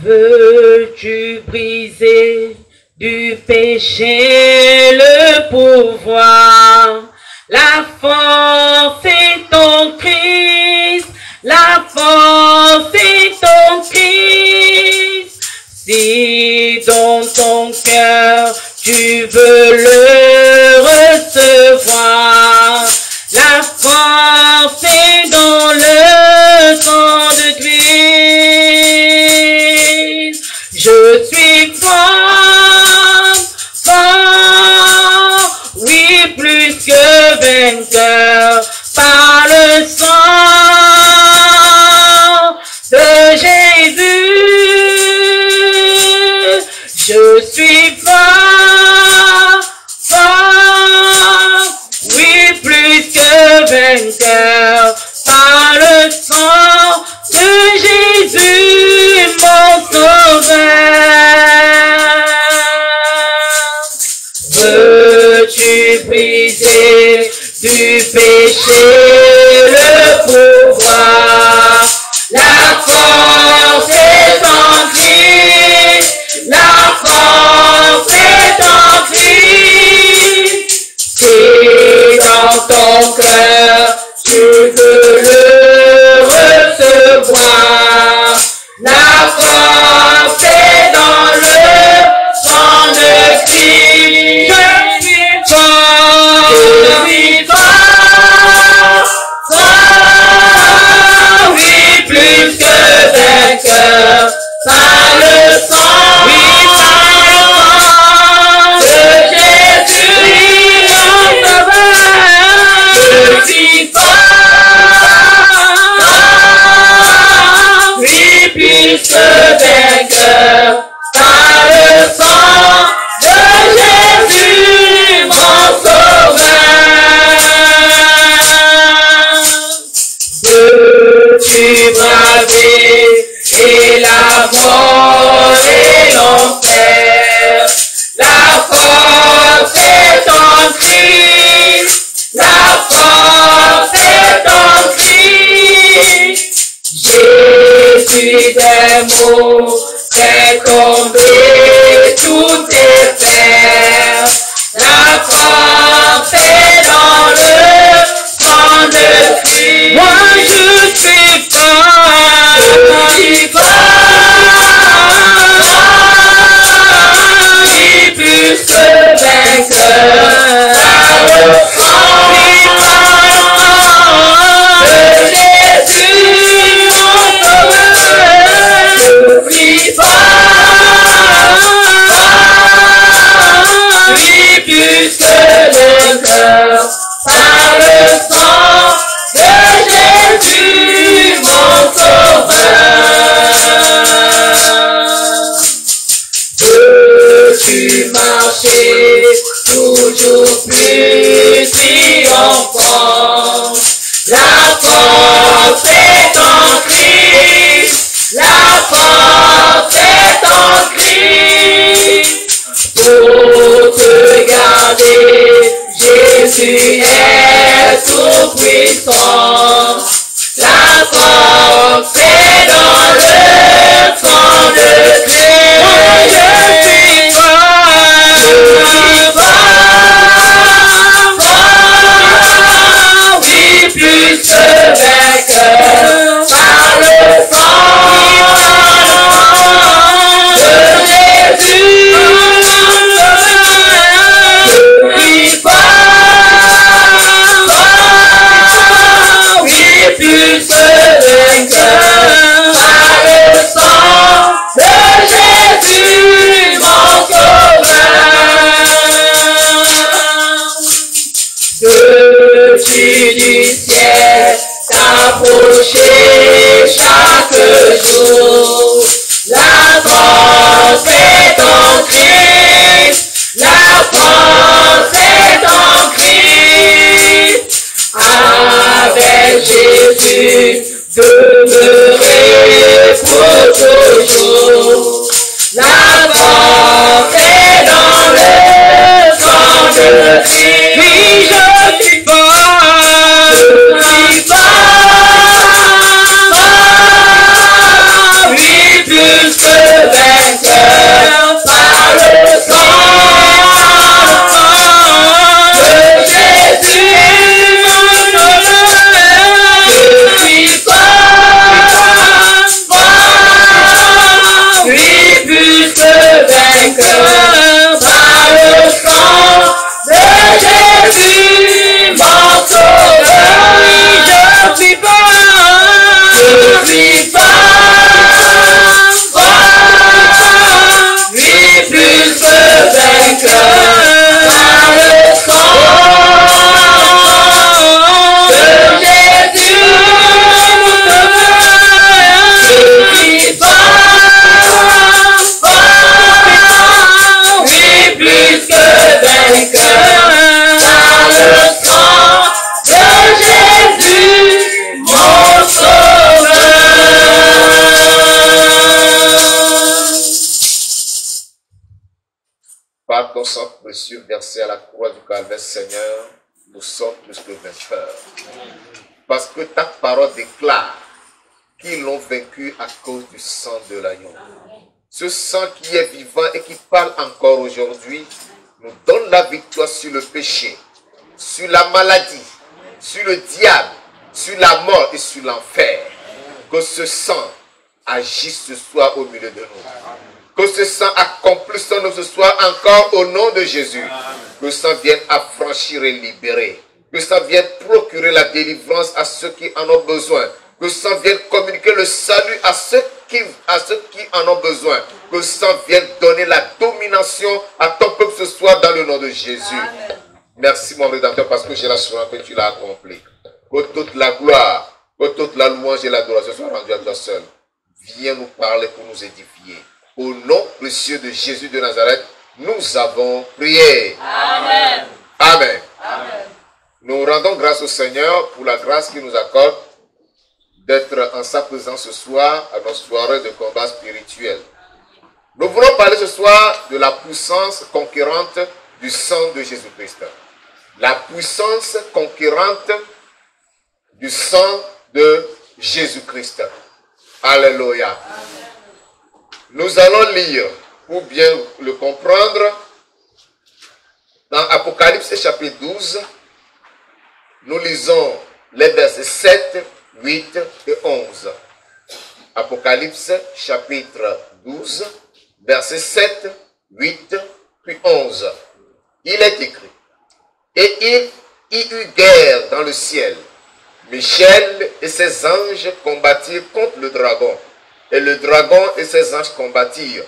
Veux-tu briser du péché le pouvoir? La force est en Christ, la force est en Christ. Si dans ton cœur tu veux le recevoir, la force est dans le sang de Christ. Je suis fort, fort, oui, plus que vainqueur, par le sang de Jésus. Je suis fort, fort, oui, plus que vainqueur, par le sang de Jésus, mon sauveur. Veux-tu briser du péché le pouvoir? La force est en Christ, la force est en Christ. Si dans ton cœur tu veux le recevoir, la force est dans le sang de Christ. Je suis fort, fort, oui, plus que vainqueur, par le sang, oui, par le sang de Jésus, mon sauveur. Je suis fort, oui, plus que vainqueur, par le sang de Jésus, mon sauveur. Veux-tu braver et la mort et l'enfer? La force est en Christ, la force est en Christ. Jésus des mots fait tomber tous tes fers. La force est dans le sang de Christ. Moi je suis fort, je suis fort, oui, plus que vainqueur, par le sang de Jésus, mon sauveur. Je suis fort, versé à la croix du Calvaire, Seigneur, nous sommes plus que vainqueurs. Parce que ta parole déclare qu'ils l'ont vaincu à cause du sang de l'agneau. Ce sang qui est vivant et qui parle encore aujourd'hui, nous donne la victoire sur le péché, sur la maladie, sur le diable, sur la mort et sur l'enfer. Que ce sang agisse ce soir au milieu de nous. Que ce sang accomplisse en nous ce soir encore au nom de Jésus. Que ça vienne affranchir et libérer. Que ça vienne procurer la délivrance à ceux qui en ont besoin. Que ça vienne communiquer le salut à ceux qui en ont besoin. Que ça vienne donner la domination à ton peuple ce soir dans le nom de Jésus. Amen. Merci mon Rédempteur parce que j'ai l'assurance que tu l'as accompli. Que toute la gloire, que toute la louange et l'adoration soient rendues à toi seul. Viens nous parler pour nous édifier. Au nom précieux de Jésus de Nazareth, nous avons prié. Amen. Amen. Amen. Nous rendons grâce au Seigneur pour la grâce qu'il nous accorde d'être en sa présence ce soir à nos soirées de combat spirituel. Nous voulons parler ce soir de la puissance conquérante du sang de Jésus-Christ. La puissance conquérante du sang de Jésus-Christ. Alléluia. Nous allons lire, pour bien le comprendre, dans Apocalypse chapitre 12, nous lisons les versets 7, 8 et 11. Apocalypse chapitre 12, versets 7, 8 puis 11. Il est écrit: et il y eut guerre dans le ciel. Michel et ses anges combattirent contre le dragon. Et le dragon et ses anges combattirent.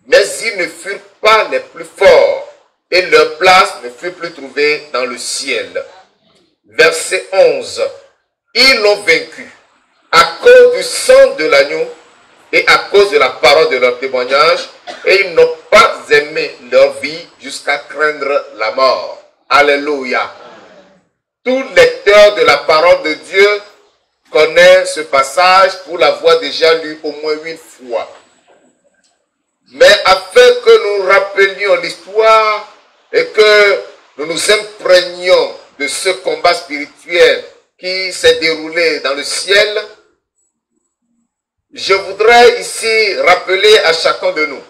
Mais ils ne furent pas les plus forts. Et leur place ne fut plus trouvée dans le ciel. Verset 11. Ils l'ont vaincu à cause du sang de l'agneau et à cause de la parole de leur témoignage. Et ils n'ont pas aimé leur vie jusqu'à craindre la mort. Alléluia. Tout lecteur de la parole de Dieu connaît ce passage pour l'avoir déjà lu au moins 8 fois. Mais afin que nous rappelions l'histoire et que nous nous imprégnions de ce combat spirituel qui s'est déroulé dans le ciel, je voudrais ici rappeler à chacun de nous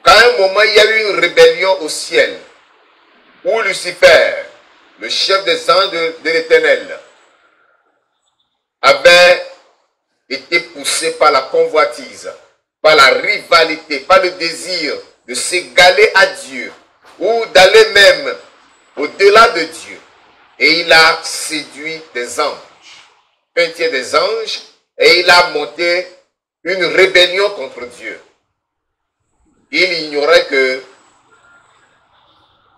qu'à un moment il y a eu une rébellion au ciel où Lucifer, le chef des anges de l'Éternel, avait été poussé par la convoitise, par la rivalité, par le désir de s'égaler à Dieu ou d'aller même au-delà de Dieu. Et il a séduit des anges, un tiers des anges, et il a monté une rébellion contre Dieu. Il ignorait que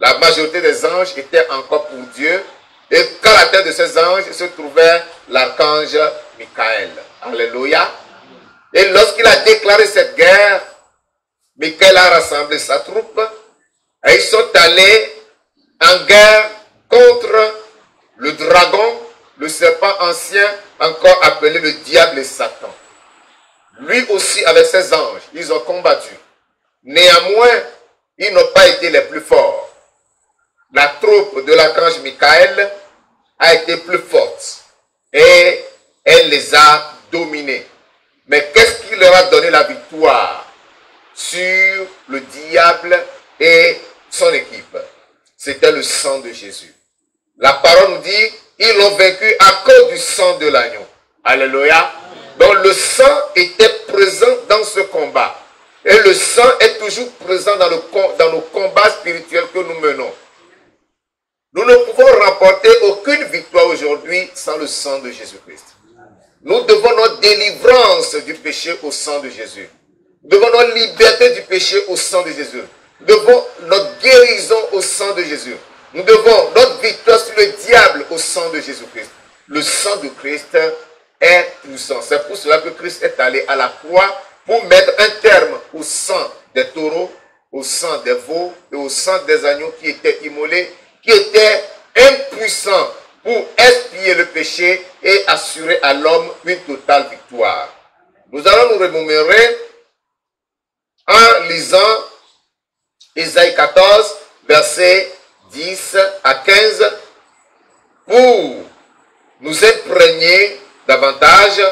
la majorité des anges étaient encore pour Dieu, et qu'à la tête de ces anges se trouvait l'archange Michael. Alléluia. Et lorsqu'il a déclaré cette guerre, Michael a rassemblé sa troupe, et ils sont allés en guerre contre le dragon, le serpent ancien, encore appelé le diable et Satan. Lui aussi avec ses anges, ils ont combattu. Néanmoins, ils n'ont pas été les plus forts. La troupe de l'archange Michael a été plus forte et elle les a dominés. Mais qu'est-ce qui leur a donné la victoire sur le diable et son équipe? C'était le sang de Jésus. La parole nous dit, ils l'ont vaincu à cause du sang de l'agneau. Alléluia. Donc le sang était présent dans ce combat. Et le sang est toujours présent dans nos combats spirituels que nous menons. Nous ne pouvons remporter aucune victoire aujourd'hui sans le sang de Jésus-Christ. Nous devons notre délivrance du péché au sang de Jésus. Nous devons notre liberté du péché au sang de Jésus. Nous devons notre guérison au sang de Jésus. Nous devons notre victoire sur le diable au sang de Jésus-Christ. Le sang de Christ est puissant. C'est pour cela que Christ est allé à la croix pour mettre un terme au sang des taureaux, au sang des veaux et au sang des agneaux qui étaient immolés, qui étaient impuissants pour expier le péché et assurer à l'homme une totale victoire. Nous allons nous remémorer en lisant Ésaïe 14, versets 10 à 15, pour nous imprégner davantage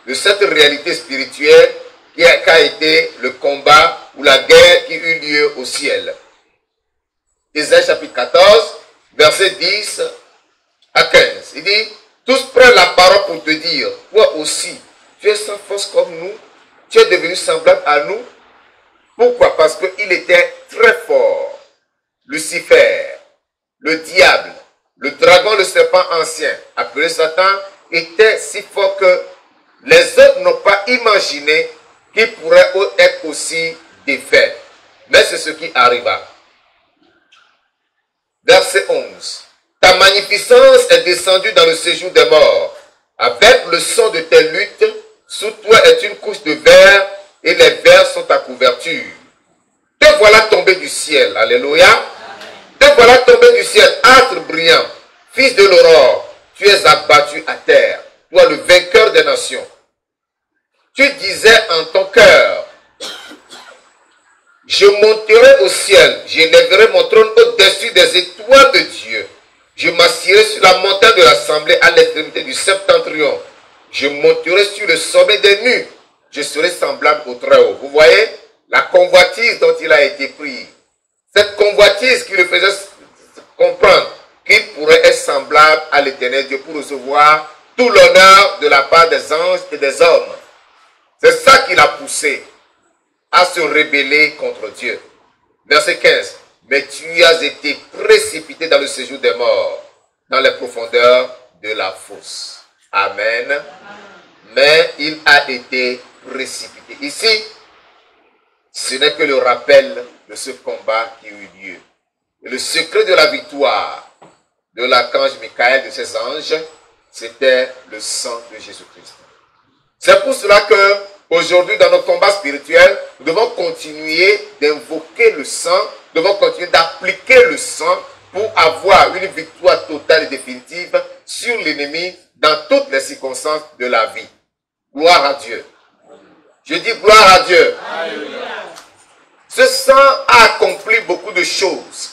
de cette réalité spirituelle qu'a été le combat ou la guerre qui eut lieu au ciel. Ésaïe chapitre 14, versets 10 à 15. Il dit, tous prennent la parole pour te dire, toi aussi, tu es sans force comme nous, tu es devenu semblable à nous. Pourquoi? Parce qu'il était très fort. Lucifer, le diable, le dragon, le serpent ancien, appelé Satan, était si fort que les autres n'ont pas imaginé qu'il pourrait être aussi défait. Mais c'est ce qui arriva. Verset 11. Ta magnificence est descendue dans le séjour des morts. Avec le son de tes luttes, sous toi est une couche de verre et les vers sont ta couverture. Te voilà tombé du ciel. Alléluia. Te voilà tombé du ciel, astre brillant, fils de l'aurore. Tu es abattu à terre, toi le vainqueur des nations. Tu disais en ton cœur, je monterai au ciel, j'élèverai mon trône au-dessus des étoiles de Dieu. Je m'assierai sur la montagne de l'assemblée à l'extrémité du septentrion. Je monterai sur le sommet des nues. Je serai semblable au Très-Haut. Vous voyez la convoitise dont il a été pris. Cette convoitise qui le faisait comprendre qu'il pourrait être semblable à l'Éternel Dieu pour recevoir tout l'honneur de la part des anges et des hommes. C'est ça qui l'a poussé à se rebeller contre Dieu. Verset 15. Mais tu as été précipité dans le séjour des morts, dans les profondeurs de la fosse. Amen. Mais il a été précipité. Ici, ce n'est que le rappel de ce combat qui eut lieu. Et le secret de la victoire de l'archange Michael, de ses anges, c'était le sang de Jésus-Christ. C'est pour cela que aujourd'hui, dans nos combats spirituels, nous devons continuer d'invoquer le sang, nous devons continuer d'appliquer le sang pour avoir une victoire totale et définitive sur l'ennemi dans toutes les circonstances de la vie. Gloire à Dieu. Je dis gloire à Dieu. Alléluia. Ce sang a accompli beaucoup de choses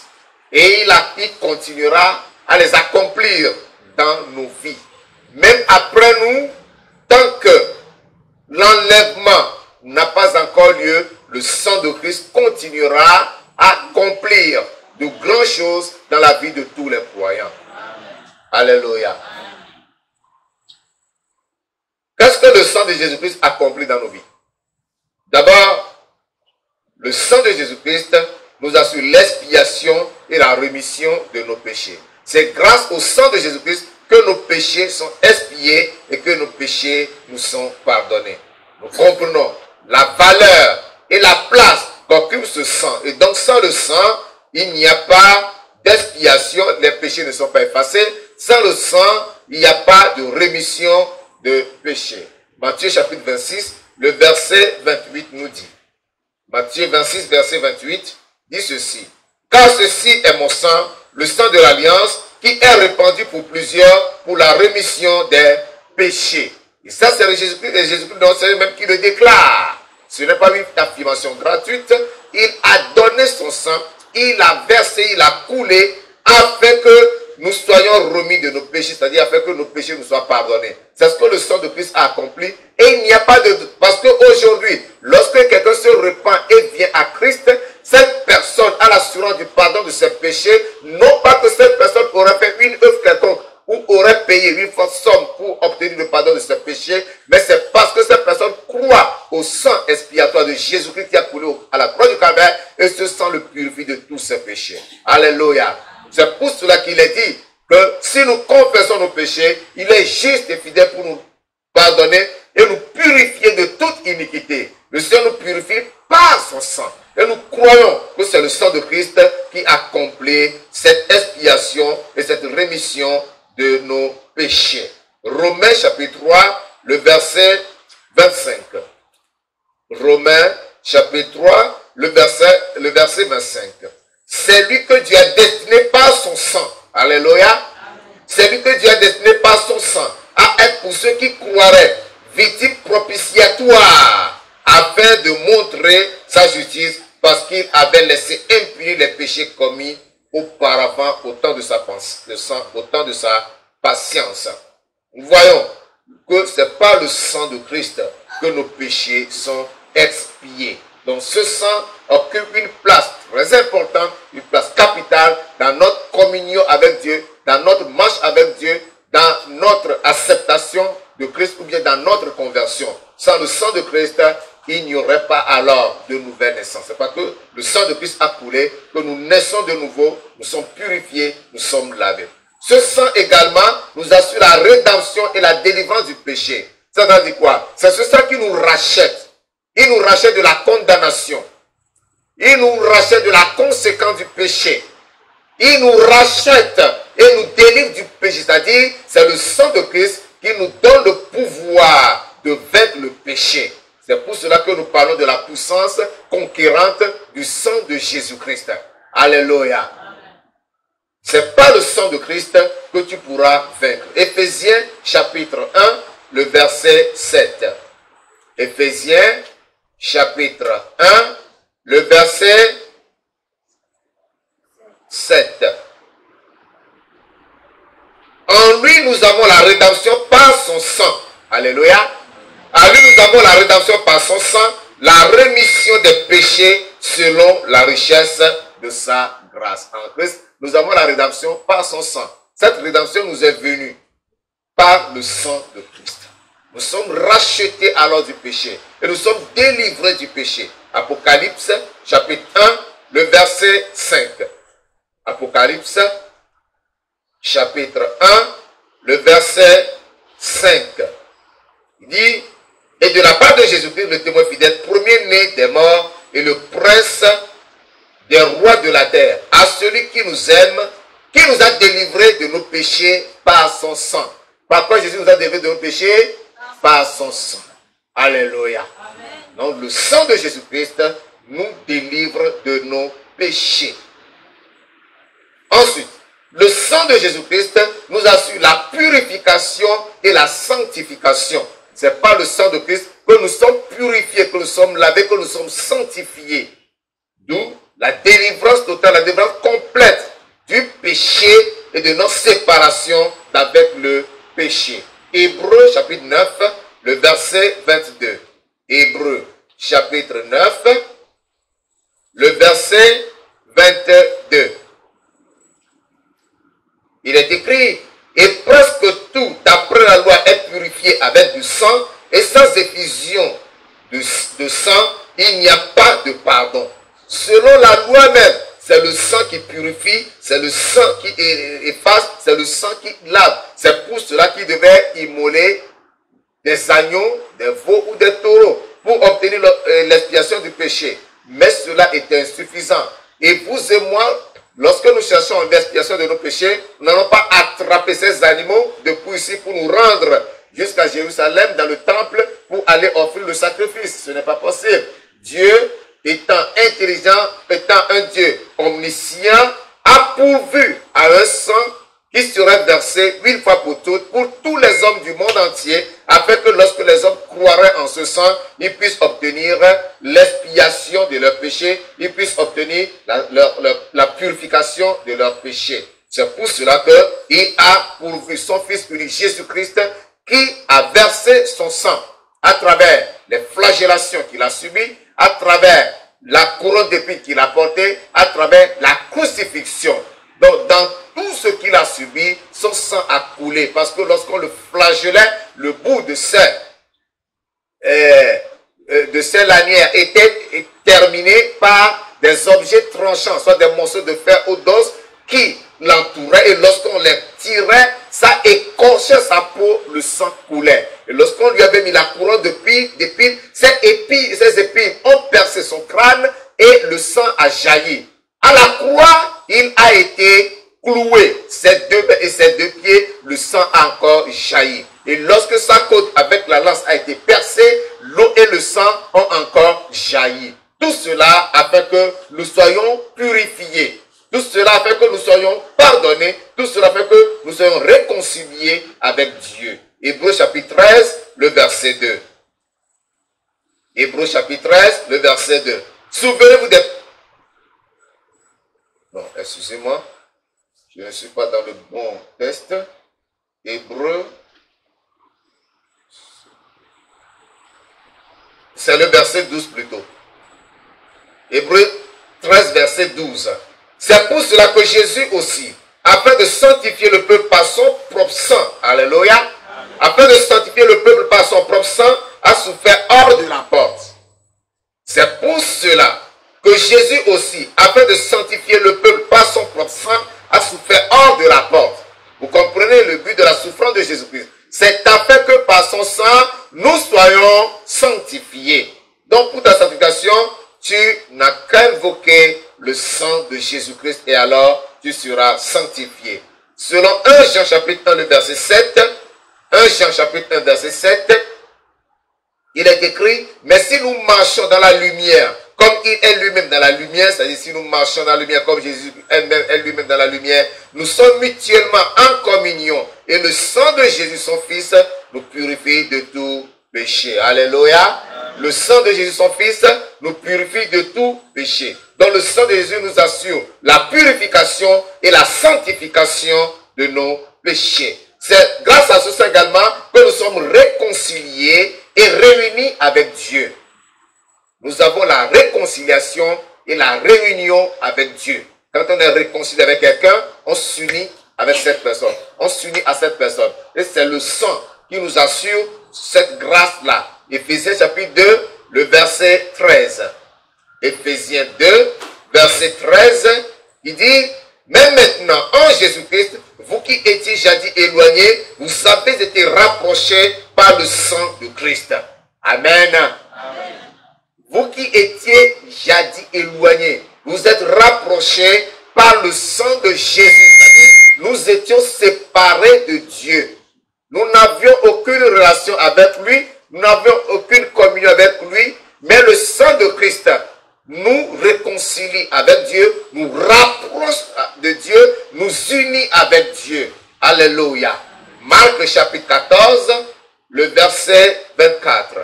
et il continuera à les accomplir dans nos vies. Même après nous, tant que l'enlèvement n'a pas encore lieu, le sang de Christ continuera à accomplir de grandes choses dans la vie de tous les croyants. Alléluia. Qu'est-ce que le sang de Jésus-Christ accomplit dans nos vies? D'abord, le sang de Jésus-Christ nous assure l'expiation et la rémission de nos péchés. C'est grâce au sang de Jésus-Christ que nos péchés sont expiés et que nos péchés nous sont pardonnés. Nous comprenons la valeur et la place qu'occupe ce sang. Et donc sans le sang, il n'y a pas d'expiation, les péchés ne sont pas effacés. Sans le sang, il n'y a pas de rémission de péché. Matthieu chapitre 26, le verset 28 nous dit. Matthieu 26, verset 28 dit ceci. Car ceci est mon sang, le sang de l'alliance, qui est répandu pour plusieurs pour la rémission des péchés. Et ça, c'est Jésus-Christ, et Jésus-Christ, c'est même qui le déclare. Ce n'est pas une affirmation gratuite. Il a donné son sang, il a versé, il a coulé, afin que nous soyons remis de nos péchés, c'est-à-dire afin que nos péchés nous soient pardonnés. C'est ce que le sang de Christ a accompli. Et il n'y a pas de doute. Parce qu'aujourd'hui, lorsque quelqu'un se repent et vient à Christ, cette personne a l'assurance du pardon de ses péchés. Non pas que cette personne aurait fait une œuvre quelconque ou aurait payé une forte somme pour obtenir le pardon de ses péchés, mais c'est parce que cette personne croit au sang expiatoire de Jésus-Christ qui a coulé à la croix du Calvaire et ce sang le purifie de tous ses péchés. Alléluia. C'est pour cela qu'il est dit que si nous confessons nos péchés, il est juste et fidèle pour nous pardonner et nous purifier de toute iniquité. Le Seigneur nous purifie par son sang. Et nous croyons que c'est le sang de Christ qui accomplit cette expiation et cette rémission de nos péchés. Romains chapitre 3, le verset 25. Romains chapitre 3, le verset 25. C'est lui que Dieu a destiné par son sang. Alléluia. C'est lui que Dieu a destiné par son sang à être pour ceux qui croiraient victime propitiatoire afin de montrer sa justice parce qu'il avait laissé impunis les péchés commis auparavant au temps de sa patience. Nous voyons que ce n'est pas le sang de Christ que nos péchés sont expiés. Donc ce sang occupe une place très importante, une place capitale dans notre communion avec Dieu, dans notre marche avec Dieu, dans notre acceptation de Christ ou bien dans notre conversion. Sans le sang de Christ, il n'y aurait pas alors de nouvelle naissance. C'est pas que le sang de Christ a coulé, que nous naissons de nouveau, nous sommes purifiés, nous sommes lavés. Ce sang également nous assure la rédemption et la délivrance du péché. Ça veut dire quoi? C'est ce sang qui nous rachète. Il nous rachète de la condamnation. Il nous rachète de la conséquence du péché. Il nous rachète et nous délivre du péché. C'est-à-dire, c'est le sang de Christ qui nous donne le pouvoir de vaincre le péché. C'est pour cela que nous parlons de la puissance conquérante du sang de Jésus-Christ. Alléluia. Ce n'est pas le sang de Christ que tu pourras vaincre. Éphésiens chapitre 1, le verset 7. Éphésiens chapitre 1, le verset 7. En lui, nous avons la rédemption par son sang. Alléluia. En lui, nous avons la rédemption par son sang, la rémission des péchés selon la richesse de sa grâce. En Christ, nous avons la rédemption par son sang. Cette rédemption nous est venue par le sang de Christ. Nous sommes rachetés alors du péché et nous sommes délivrés du péché. Apocalypse chapitre 1, le verset 5. Apocalypse chapitre 1, le verset 5. Il dit, et de la part de Jésus-Christ, le témoin fidèle, premier-né des morts et le prince des rois de la terre, à celui qui nous aime, qui nous a délivrés de nos péchés par son sang. Par quoi Jésus nous a délivrés de nos péchés? Par son sang. Alléluia. Amen. Donc le sang de Jésus-Christ nous délivre de nos péchés. Ensuite, le sang de Jésus-Christ nous assure la purification et la sanctification. Ce n'est pas le sang de Christ que nous sommes purifiés, que nous sommes lavés, que nous sommes sanctifiés. D'où la délivrance totale, la délivrance complète du péché et de notre séparation avec le péché. Hébreux chapitre 9, le verset 22. Hébreux chapitre 9, le verset 22. Il est écrit, et presque tout, d'après la loi, est purifié avec du sang, et sans effusion de sang, il n'y a pas de pardon. Selon la loi même, c'est le sang qui purifie, c'est le sang qui efface, c'est le sang qui lave. C'est pour cela qu'il devait immoler des agneaux, des veaux ou des taureaux pour obtenir l'expiation du péché. Mais cela était insuffisant. Et vous et moi, lorsque nous cherchons l'expiation de nos péchés, nous n'allons pas attraper ces animaux depuis ici pour nous rendre jusqu'à Jérusalem dans le temple pour aller offrir le sacrifice. Ce n'est pas possible. Dieu, étant intelligent, étant un Dieu omniscient, a pourvu à un sang qui serait versé une fois pour toutes pour tous les hommes du monde entier, afin que lorsque les hommes croiraient en ce sang, ils puissent obtenir l'expiation de leurs péchés, ils puissent obtenir la purification de leurs péchés. C'est pour cela qu'il a pourvu son Fils unique Jésus-Christ qui a versé son sang à travers les flagellations qu'il a subies, à travers la couronne d'épines qu'il a portée, à travers la crucifixion. Donc, dans tout ce qu'il a subi, son sang a coulé. Parce que lorsqu'on le flagellait, le bout de ces lanières était terminé par des objets tranchants, soit des morceaux de fer ou d'os qui l'entouraient. Et lorsqu'on les tirait, ça écorchait sa peau, le sang coulait. Et lorsqu'on lui avait mis la couronne d'épines, ces épines ont percé son crâne et le sang a jailli. À la croix, il a été cloué. Ses deux mains et ses deux pieds, le sang a encore jailli. Et lorsque sa côte avec la lance a été percée, l'eau et le sang ont encore jailli. Tout cela afin que nous soyons purifiés. Tout cela afin que nous soyons pardonnés. Tout cela afin que nous soyons réconciliés avec Dieu. Hébreux chapitre 13, le verset 2. Hébreux chapitre 13, le verset 2. Souvenez-vous des... Non, excusez-moi, je ne suis pas dans le bon texte. Hébreu, c'est le verset 12 plutôt. Hébreu 13, verset 12. C'est pour cela que Jésus aussi, afin de sanctifier le peuple par son propre sang, alléluia, afin de sanctifier le peuple par son propre sang, a souffert hors de la porte. C'est pour cela que Jésus aussi, afin de sanctifier le peuple par son propre sang, a souffert hors de la porte. Vous comprenez le but de la souffrance de Jésus-Christ. C'est afin que par son sang, nous soyons sanctifiés. Donc pour ta sanctification, tu n'as qu'à invoquer le sang de Jésus-Christ et alors tu seras sanctifié. Selon 1 Jean chapitre 1, le verset 7, 1 Jean chapitre 1, verset 7, il est écrit, mais si nous marchons dans la lumière, comme il est lui-même dans la lumière, c'est-à-dire si nous marchons dans la lumière comme Jésus est lui-même dans la lumière, nous sommes mutuellement en communion et le sang de Jésus, son Fils, nous purifie de tout péché. Alléluia. Le sang de Jésus, son Fils, nous purifie de tout péché. Donc le sang de Jésus nous assure la purification et la sanctification de nos péchés. C'est grâce à ce sang également que nous sommes réconciliés et réunis avec Dieu. Nous avons la réconciliation et la réunion avec Dieu. Quand on est réconcilié avec quelqu'un, on s'unit avec cette personne. On s'unit à cette personne. Et c'est le sang qui nous assure cette grâce-là. Éphésiens chapitre 2, le verset 13. Éphésiens 2, verset 13, il dit, mais maintenant, en Jésus-Christ, vous qui étiez jadis éloignés, vous avez été rapprochés par le sang de Christ. Amen. Amen. Vous qui étiez jadis éloignés, vous êtes rapprochés par le sang de Jésus. C'est-à-dire, nous étions séparés de Dieu. Nous n'avions aucune relation avec lui, nous n'avions aucune communion avec lui, mais le sang de Christ nous réconcilie avec Dieu, nous rapproche de Dieu, nous unit avec Dieu. Alléluia. Marc chapitre 14, le verset 24.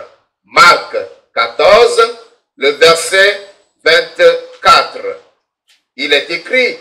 Marc 14, le verset 24. Il est écrit,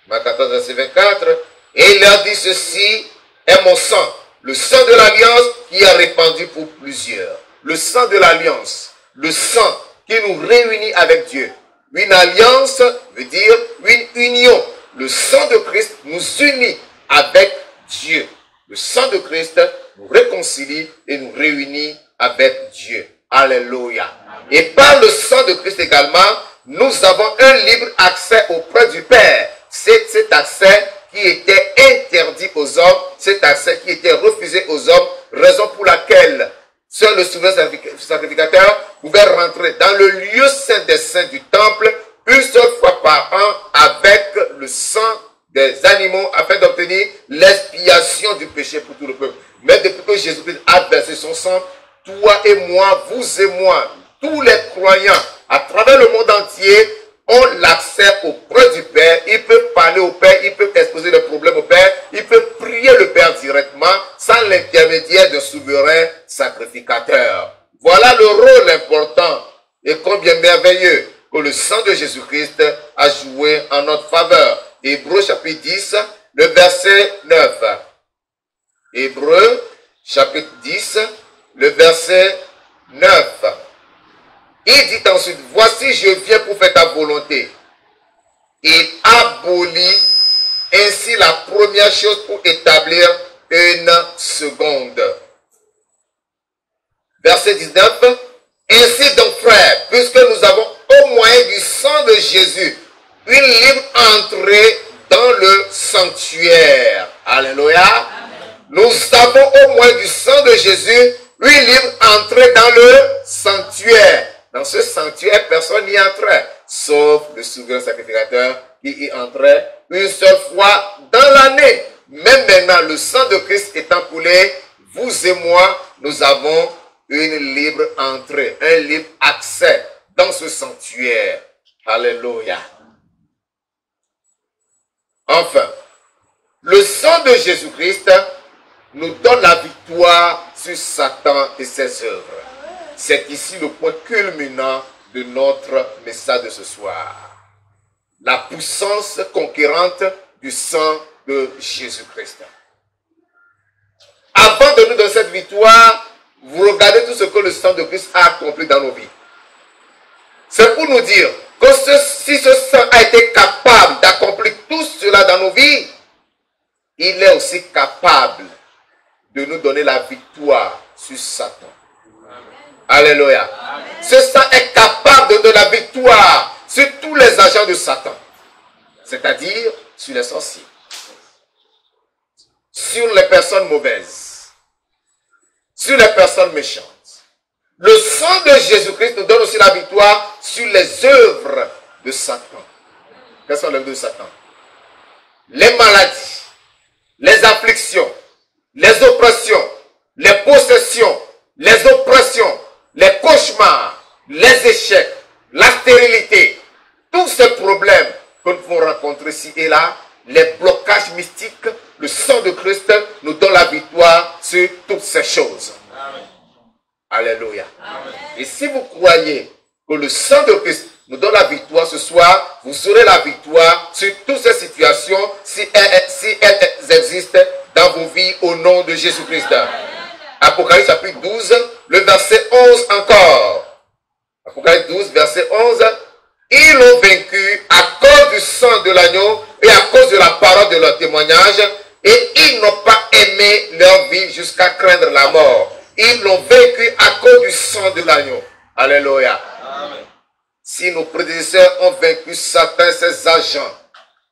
Marc 14, verset 24, et il leur dit, ceci est mon sang, le sang de l'alliance qui est répandu pour plusieurs. Le sang de l'alliance, le sang qui nous réunit avec Dieu. Une alliance veut dire une union. Le sang de Christ nous unit avec Dieu. Le sang de Christ nous réconcilie et nous réunit avec Dieu. Alléluia. Et par le sang de Christ également, nous avons un libre accès auprès du Père. C'est cet accès qui était interdit aux hommes, cet accès qui était refusé aux hommes, raison pour laquelle seul le souverain sacrificateur pouvait rentrer dans le lieu saint des saints du temple une seule fois par an avec le sang des animaux afin d'obtenir l'expiation du péché pour tout le peuple. Mais depuis que Jésus-Christ a versé son sang, toi et moi, vous et moi, tous les croyants à travers le monde entier ont l'accès auprès du Père. Ils peuvent parler au Père, ils peuvent exposer leurs problèmes au Père, ils peuvent prier le Père directement sans l'intermédiaire d'un souverain sacrificateur. Voilà le rôle important et combien merveilleux que le sang de Jésus-Christ a joué en notre faveur. Hébreu chapitre 10, le verset 9. Hébreu chapitre 10, le verset 9. Il dit ensuite, voici je viens pour faire ta volonté. Il abolit ainsi la première chose pour établir une seconde. Verset 19. Ainsi donc frères, puisque nous avons au moyen du sang de Jésus une libre entrée dans le sanctuaire. Alléluia. Nous avons au moyen du sang de Jésus une libre entrée dans le sanctuaire. Dans ce sanctuaire, personne n'y entrait, sauf le souverain sacrificateur qui y entrait une seule fois dans l'année. Même maintenant, le sang de Christ étant coulé, vous et moi, nous avons une libre entrée, un libre accès dans ce sanctuaire. Alléluia. Enfin, le sang de Jésus-Christ nous donne la victoire sur Satan et ses œuvres. C'est ici le point culminant de notre message de ce soir. La puissance conquérante du sang de Jésus-Christ. Avant de nous donner cette victoire, vous regardez tout ce que le sang de Christ a accompli dans nos vies. C'est pour nous dire que si ce sang a été capable d'accomplir tout cela dans nos vies, il est aussi capable de nous donner la victoire sur Satan. Alléluia. Ce sang est capable de donner la victoire sur tous les agents de Satan. C'est-à-dire sur les sorciers, sur les personnes mauvaises, sur les personnes méchantes. Le sang de Jésus-Christ nous donne aussi la victoire sur les œuvres de Satan. Quelles sont les œuvres de Satan? Les maladies, les afflictions, les oppressions, les possessions, les oppressions, les cauchemars, les échecs, la stérilité, tous ces problèmes que nous pouvons rencontrer ici et là, les blocages mystiques, le sang de Christ nous donne la victoire sur toutes ces choses. Amen. Alléluia. Amen. Et si vous croyez que le sang de Christ nous donne la victoire ce soir, vous aurez la victoire sur toutes ces situations si elles existent dans vos vies au nom de Jésus-Christ. Apocalypse chapitre 12, le verset 11 encore. Apocalypse 12, verset 11. Ils l'ont vaincu à cause du sang de l'agneau et à cause de la parole de leur témoignage, et ils n'ont pas aimé leur vie jusqu'à craindre la mort. Ils l'ont vaincu à cause du sang de l'agneau. Alléluia. Amen. Si nos prédécesseurs ont vaincu Satan et ses agents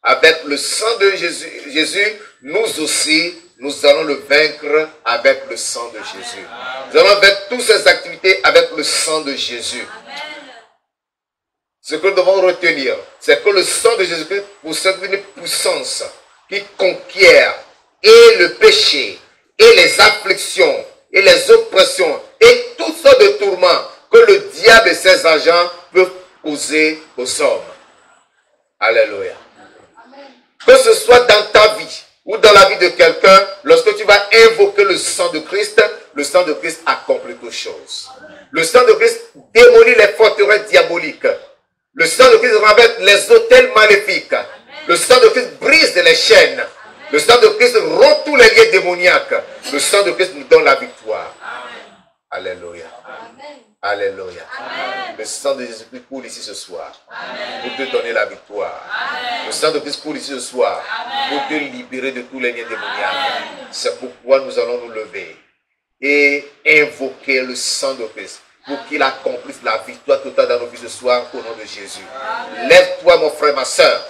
avec le sang de Jésus, nous aussi, nous allons le vaincre avec le sang de Jésus. Amen. Nous allons vaincre toutes ces activités avec le sang de Jésus. Amen. Ce que nous devons retenir, c'est que le sang de Jésus-Christ possède une puissance qui conquiert et le péché, et les afflictions, et les oppressions, et toutes sortes de tourments que le diable et ses agents peuvent causer aux hommes. Alléluia. Que ce soit dans ta vie ou dans la vie de quelqu'un, lorsque tu vas invoquer le sang de Christ accomplit toutes choses. Le sang de Christ démolit les forteresses diaboliques. Le sang de Christ renverse les autels maléfiques. Amen. Le sang de Christ brise les chaînes. Amen. Le sang de Christ rompt tous les liens démoniaques. Amen. Le sang de Christ nous donne la victoire. Amen. Alléluia. Amen. Alléluia. Amen. Le sang de Jésus-Christ coule ici ce soir. Amen. Pour te donner la victoire. Amen. Le sang de Christ coule ici ce soir. Amen. Pour te libérer de tous les liens démoniaques. C'est pourquoi nous allons nous lever et invoquer le sang de Christ, pour qu'il accomplisse la victoire totale dans nos vies ce soir au nom de Jésus. Lève-toi mon frère, ma soeur.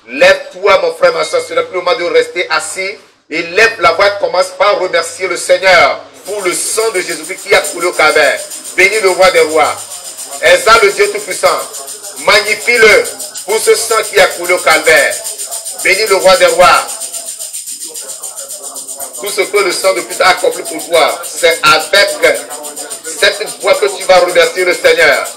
Lève-toi mon frère, ma soeur. Ce n'est plus le moment de rester assis. Et lève la voix et commence par remercier le Seigneur pour le sang de Jésus-Christ qui a coulé au Calvaire. Bénis le roi des rois. Exalte le Dieu Tout-Puissant. Magnifie-le pour ce sang qui a coulé au Calvaire. Bénis le roi des rois. Tout ce que le sang de Christ a accompli pour toi, c'est avec cette voix que tu vas remercier le Seigneur.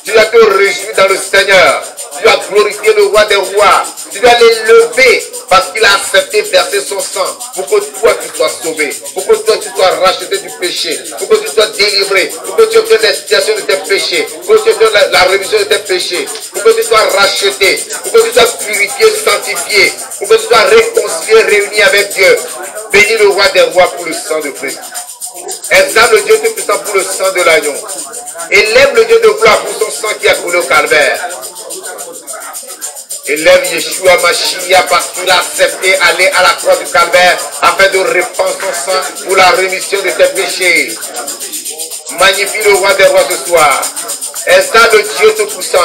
Tu vas te réjouir dans le Seigneur. Tu vas glorifier le roi des rois. Tu dois l'élever parce qu'il a accepté verser son sang pour que toi tu sois sauvé, pour que toi tu sois racheté du péché, pour que tu sois délivré, pour que tu obtiennes l'expiation de tes péchés, pour que tu obtiennes la rémission de tes péchés, pour que tu sois racheté, pour que tu sois purifié, sanctifié, pour que tu sois réconcilié, réuni avec Dieu. Bénis le roi des rois pour le sang de Christ. Exalte le Dieu Tout-Puissant pour le sang de l'agneau. Élève le Dieu de gloire pour son sang qui a coulé au Calvaire. Élève Yeshua Mashiach parce qu'il a accepté aller à la croix du Calvaire afin de répandre son sang pour la rémission de tes péchés. Magnifie le roi des rois ce soir. Exalte le Dieu Tout-Puissant.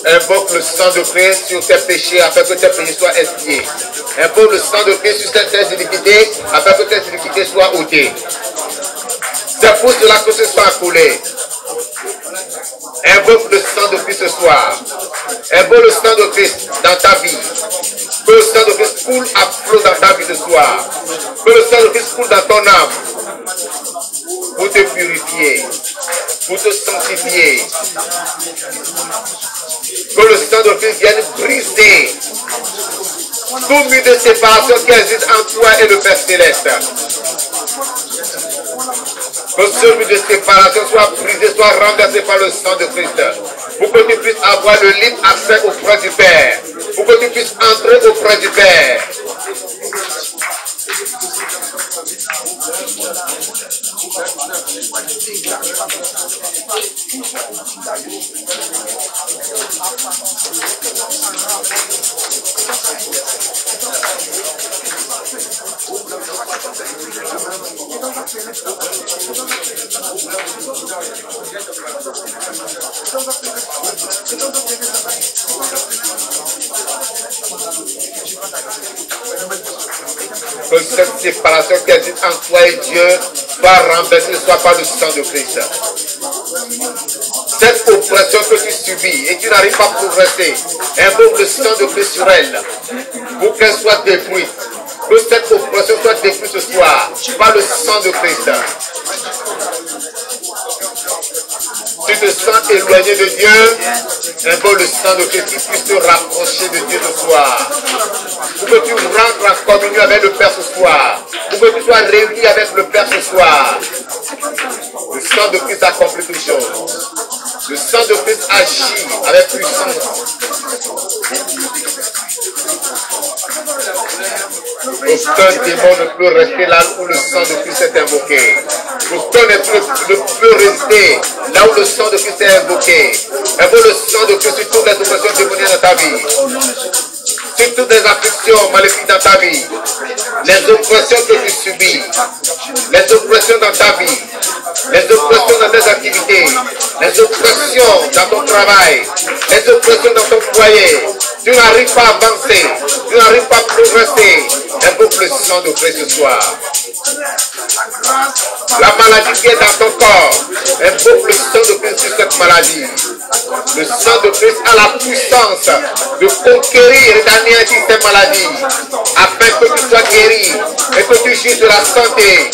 Invoque le sang de Christ sur tes péchés afin que tes péchés soient expiés. Invoque le sang de Christ sur tes iniquités afin que tes iniquités soient ôtées. C'est pour cela que ce sang a coulé. Invoque le sang de Christ ce soir. Invoque le sang de Christ dans ta vie. Que le sang de Christ coule à flot dans ta vie ce soir. Que le sang de Christ coule dans ton âme. pour te purifier, pour te sanctifier. Que le sang de Christ vienne briser tout mur de séparation qui existe entre toi et le Père Céleste. Que ce mur de séparation soit brisé, soit renversé par le sang de Christ. Pour que tu puisses avoir le libre accès auprès du Père. Pour que tu puisses entrer auprès du Père. Que cette séparation qui existe entre toi et Dieu soit renversée, soit par le sang de Christ. Cette oppression que tu subis et tu n'arrives pas à progresser, invoque le sang de Christ sur elle pour qu'elle soit détruite. Que cette oppression soit détruite ce soir par le sang de Christ. Tu te sens éloigné de Dieu, invoque le sang de Christ qui puisse te rapprocher de Dieu ce soir. Pour que tu rentres en communion avec le Père ce soir. Pour que tu sois réuni avec le Père ce soir. Le sang de Christ accomplit toutes choses. Le sang de Christ agit avec puissance. Aucun démon ne peut rester là où le sang de Christ est invoqué. Aucun ne peut résister là où le sang de Christ est invoqué. Invoque le sang de Christ sur toutes les oppressions démoniaques dans ta vie. Sur toutes les afflictions maléfiques dans ta vie. Les oppressions que tu subis. Les oppressions dans ta vie. Les oppressions dans tes activités. Les oppressions dans ton travail. Les oppressions dans ton foyer. Tu n'arrives pas à avancer. Tu n'arrives pas à progresser. Invoque le sang de Christ ce soir. La maladie qui est dans ton corps, invoque le sang de Christ sur cette maladie. Le sang de Christ a la puissance de conquérir et d'anéantir ces maladies, afin que tu sois guéri et que tu jouisses de la santé.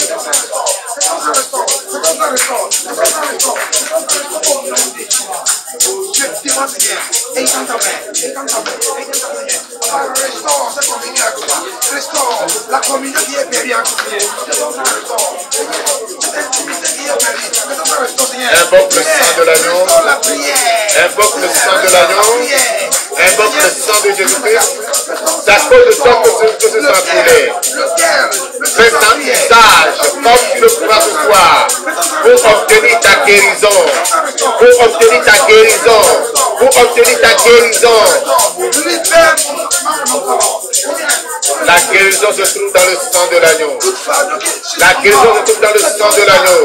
Restaure la communion qui est périe à côté. Invoque le sang de l'agneau. Invoque le sang de l'agneau. Invoque le sang de Jésus-Christ. C'est à cause de toi que ce sang coulé. Fais un usage comme tu le feras ce soir pour obtenir ta guérison. Pour obtenir ta guérison. Pour obtenir ta guérison. La guérison se trouve dans le sang de l'agneau. La guérison se trouve dans le sang de l'agneau.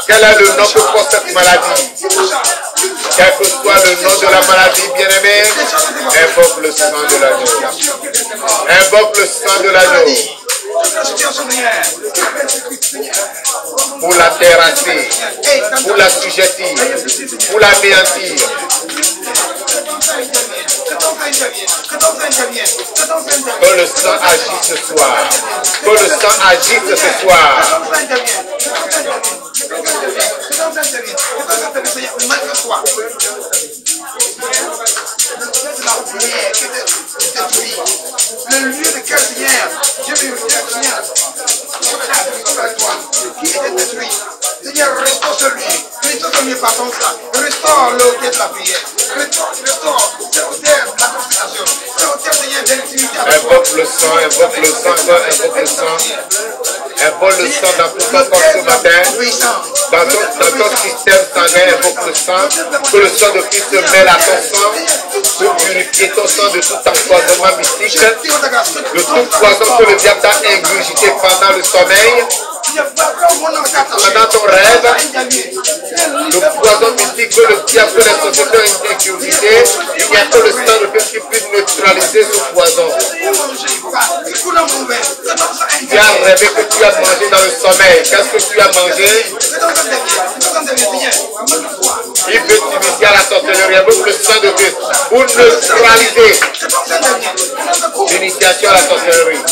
Quel est le nom que porte cette maladie? Quel que soit le nom de la maladie, bien-aimé, invoque le sang de l'agneau. Invoque le sang de l'agneau. Pour la terrasser, pour la sujettir, pour l'anéantir. Que le sang agisse ce soir. Que le sang agisse ce soir. Le lieu de quel Seigneur, Dieu me dit, Seigneur, qui était détruit. Seigneur, restaure celui, restaure celui par ton sang, restaure l'autel de la prière, restaure l'autel de la consultation, l'autel, Seigneur, de l'intimité. Invoque le sang, invoque le sang, invoque le sang. Invoque le sang dans tout ton corps ce matin. Dans ton système sanguin, invoque le sang. Que le sang de Christ se mêle à ton sang pour purifier ton sang de tout empoisonnement mystique, de tout poison que le diable t'a ingurgité pendant le sommeil, pendant ton rêve, le poison mystique que le diable, que les sociétés ont ingurgité. Il n'y a que le sang de Christ qui puisse neutraliser ce poison. Tu as rêvé que tu as mangé dans le sommeil. Qu'est-ce que tu as mangé? Il veut t'initier à la sorcellerie. Il veut le sang de Christ pour neutraliser l'initiation à la sorcellerie.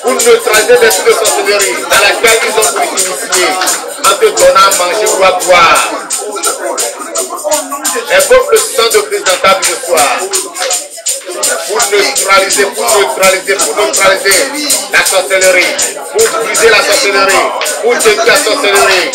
Pour neutraliser l'esprit de sorcellerie dans laquelle ils ont pu t'initier en te donnant à manger ou à boire. Invoque le sang de Christ dans ta vie ce soir. Pour neutraliser la sorcellerie, pour briser la sorcellerie, pour détruire la sorcellerie.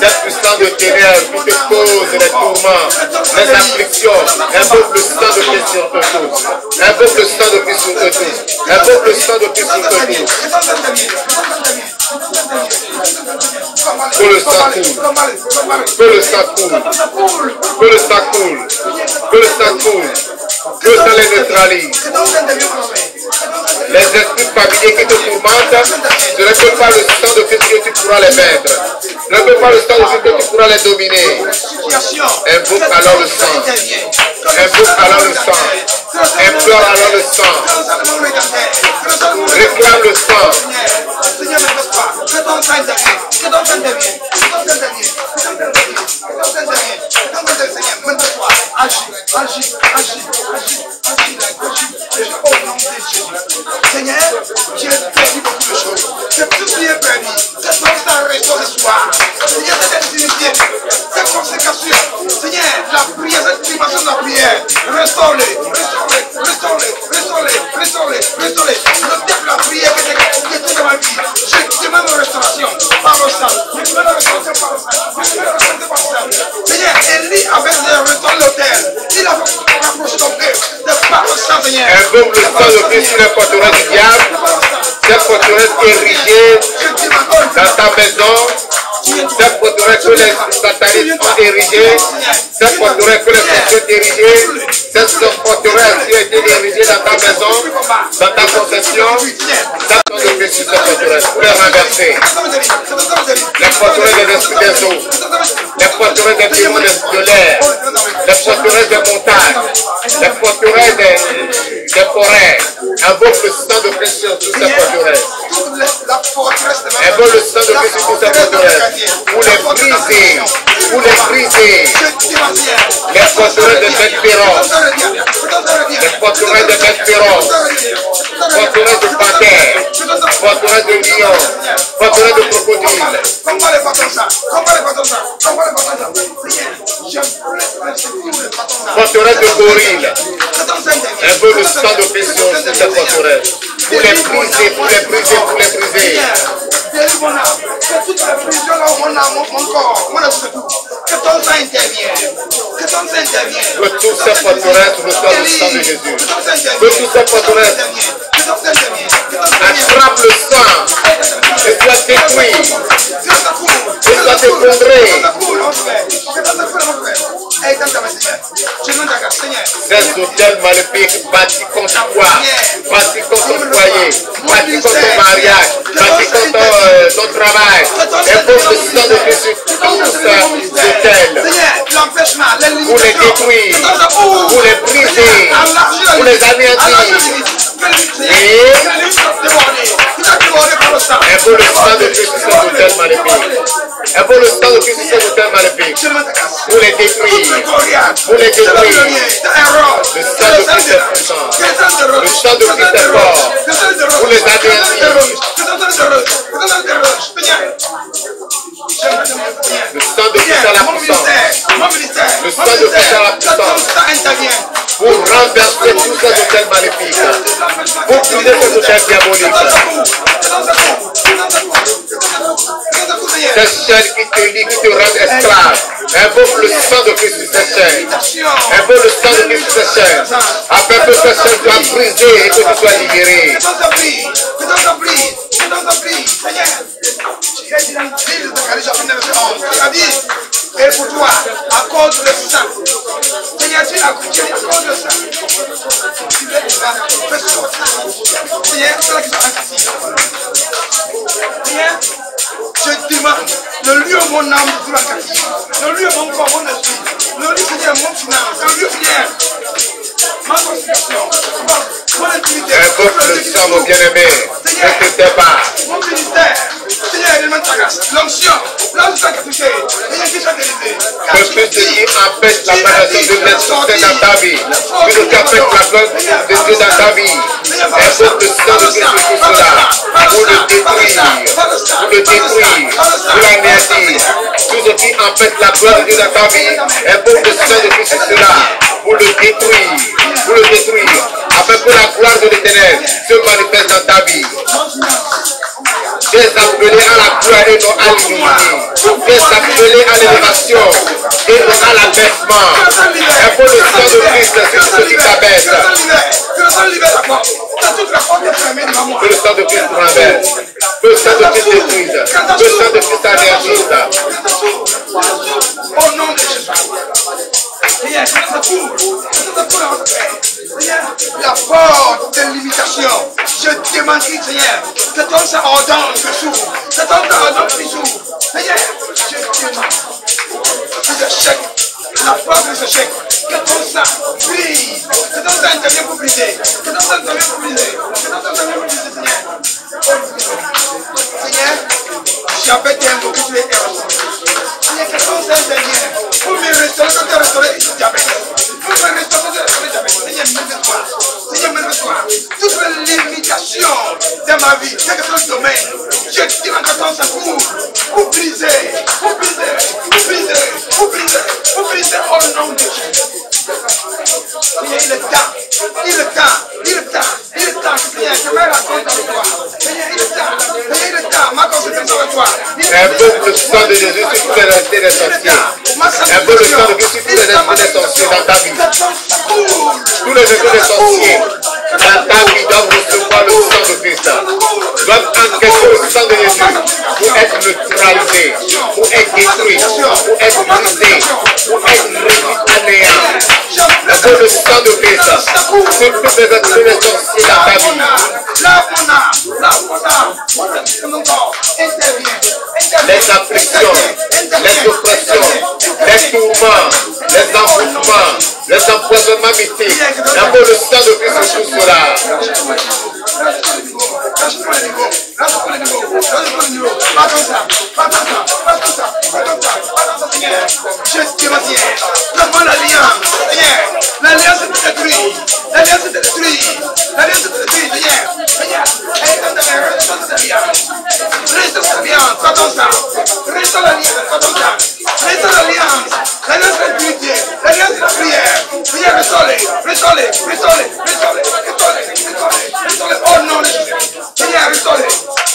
Cette puissance de ténèbres qui te cause les tourments, les afflictions, invoque le sang de Christ sur eux tous. Invoque le sang de Christ sur eux tous. Invoque le sang de Christ sur eux tous. Que le sang coule. Que le sang coule. Que le sang coule. Que le sang coule. Que le sang les neutralise. Les esprits familiers qui te tourmentent, ce n'est que par le sang de Christ que tu pourras les vaincre. Ce n'est que par le sang de Christ que tu pourras les dominer. Invoque alors le sang. Invoque alors le sang. Implore alors le sang. Réclame le sang. Seigneur, j'ai perdu beaucoup de choses. J'ai tout bien perdu. Cette force restaure le soir. Seigneur, cette intimité, cette consécration. Seigneur, la prière, cette dimension de la prière. Restaure-les, restaure-les, restaure-les, restaure-les, restaure-les, restaure-les. Le diable de la prière qui était dans ma vie. Je demande une restauration par le sang. Je demande une restauration par le sang. Je demande une restauration par le sang. Seigneur, Élie avait restauré l'autel. Il a rapproché ton cœur de par le sang, Seigneur. Invoque le sang de Christ sur les forteresses du diable. Cette forteresse érigée dans ta maison. Cette forteresse que les satanistes ont érigée. Cette forteresse que les forteresses ont érigée. Cette forteresse qui a été érigée dans ta maison, dans ta possession. Cette forteresse de Christ sur cette forteresse pour les renverser. Les forteresses des esprits des eaux. Les forteresses des démons de l'air. Les forteresses des montagnes. Les forteresses des forêts. Invoque le sang de Christ sur toutes ces forteresses. Invoque le sang de Christ sur toutes ces forteresses. Pour les briser. Pour les briser. Les forteresses de bêtes féroces. Les forteresses de bêtes féroces. Forteresses de panthères. Forteresses de lions. Forteresses de crocodiles. Forteresses de gorilles. Invoque le sang de Christ sur toutes ces forteresses. Pour les briser, pour les briser, pour les briser. Que toute la prison là où mon âme, mon corps, mon esprit, que ton sang intervienne. Que ton sang intervienne. Que toutes ces forteresses reçoivent le sang de Jésus. Que toutes ces forteresses attrapent le sang et soient détruits. Et soient effondrés. Ces hôtels maléfiques bâtis contre toi, bâtis contre ton foyer, bâtis contre ton mariage, bâtis contre ton travail. Invoque le sang de Jésus sur tous ces hôtels. Pour les détruire, pour les briser, pour les anéantir. Et invoque le sang de Jésus sur ces hôtels maléfiques. Invoque le sang de Jésus sur ces hôtels maléfiques. Pour les détruire. Pour les détruire. Le sang de Christ est puissant. Le sang de Christ est fort. Pour les anéantir. Le sang de Christ a la puissance. Le sang de Christ a la puissance. Pour renverser tous ces hôtels maléfiques. Pour briser ces hôtels diaboliques. Ces chaînes qui te lient, qui te rendent esclave. Invoque le sang de Christ sur ces chaînes. Invoque le sang de Christ sur ces chaînes. Afin que ces chaînes soient brisées et que tu sois libéré. Et pour toi, à cause de ça, Seigneur, tu as coupé à cause de ça. Tu veux faire sortir. Seigneur, c'est là qu'ils sont assis. Seigneur, je demande le lieu où mon âme sera captive, le lieu où mon corps, mon esprit, le lieu, Seigneur, mon finance, le lieu, Seigneur, ma consécration, mon intimité, Invoque le sang, mon bien-aimé. Ne te tais pas. mon ministère, Seigneur, élément de ta grâce, l'onction, là où tu as capté, Seigneur, qui soit délivré. Que tout ce qui empêche la manifestation de l'Esprit dans ta vie, tout ce qui empêche la gloire de Dieu dans ta vie, invoque le sang de Christ sur cela, pour le détruire, pour l'anéantir. Tout ce qui empêche la gloire de Dieu dans ta vie, invoque le sang de Christ sur cela, pour le détruire, afin que la gloire de l'Éternel se manifeste dans ta vie. Tu es appelé à la gloire et non à l'ignominie. Tu es appelé à l'élévation et non à l'abaissement. Et pour le sang de Christ sur ce qui t'abaisse. Que le sang de Christ te renverse. Que le sang de Christ détruise. Que le sang de Christ anéantisse. Au nom de Jésus. Seigneur, la porte de l'imitation, je demande, Seigneur, que ton sang ordonne que s'ouvre, que ton sang ordonne que s'ouvre. Seigneur, je demande que j'échec, la porte de ce chèque, que ton sang brise, que ton sang intervienne pour briser, que ton sang intervienne pour briser, que ton sang intervienne pour briser, Seigneur. Seigneur, j'avais été invoqué, tu es héros. Seigneur, que ton sang intervienne pour me restaurer, quand tu as restauré, diabète. Pour me restaurer, diabète. Seigneur, mets-toi. Seigneur, mets-toi. Toute limitation de ma vie, quel que soit le domaine, je demande que ton sang couvre pour briser, pour briser, pour briser, pour briser, pour briser au nom de Jésus. Seigneur, il est temps, Seigneur, je me raconte avec toi. Seigneur, il est temps, ma conséquence avec toi. Invoque le sang de Jésus sur tous les restés des sorciers. Invoque le sang de Jésus sur tous les restés des sorciers dans ta vie. Tous les restés des sorciers dans ta vie doivent recevoir le sang de Christ. Doivent encaisser le sang de Jésus pour être neutralisés, pour être détruits, pour être brisés, pour être réduits à néant. Invoque le sang de Christ sur tous les restés des sorciers dans ta vie. Les afflictions, les oppressions, les tourments, les envoûtements, les empoisonnements mystiques. Invoque le sang de Christ sur tout cela. L'alliance est détruite. L'alliance est détruite. L'alliance est détruite. Seigneur, restaure cette alliance. Restaure cette alliance. Pas ton sang. Restaure l'alliance. Pas ton sang. Restaure l'alliance. L'alliance est purifiée. L'alliance est la prière. Seigneur, restaure-les. Restaure-les. Restaure-les. Restaure-les. Restaure-les. Restaure-les. Restaure-les. Oh non, de Jésus. Seigneur, restaure-les.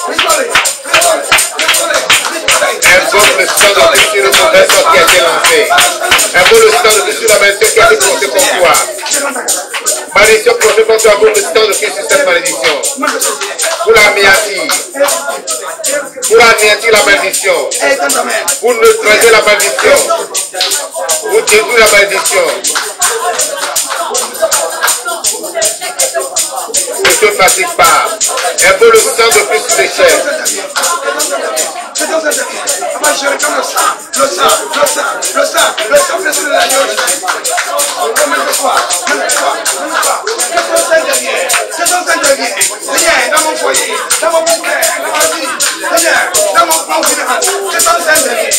Restaure-les. Restaure-les. Restaure-les. Invoque le sang de Christ sur le mauvais sort qui a été lancé. Invoque le sang de Christ sur la malédiction qui a été portée contre toi. Malédiction portée contre toi, invoque le sang de Christ sur cette malédiction. Pour l'anéantir. Pour anéantir la malédiction. Pour neutraliser la malédiction. Pour détruire la malédiction. Ne te fatigue pas. Invoque le sang de Christ sur les chaises. Je réclame le sang blessé de l'agneau. Que ton sang devienne. Seigneur, dans mon foyer, dans mon ministère, dans ma vie, Seigneur, dans mon finance, que ton sang devienne.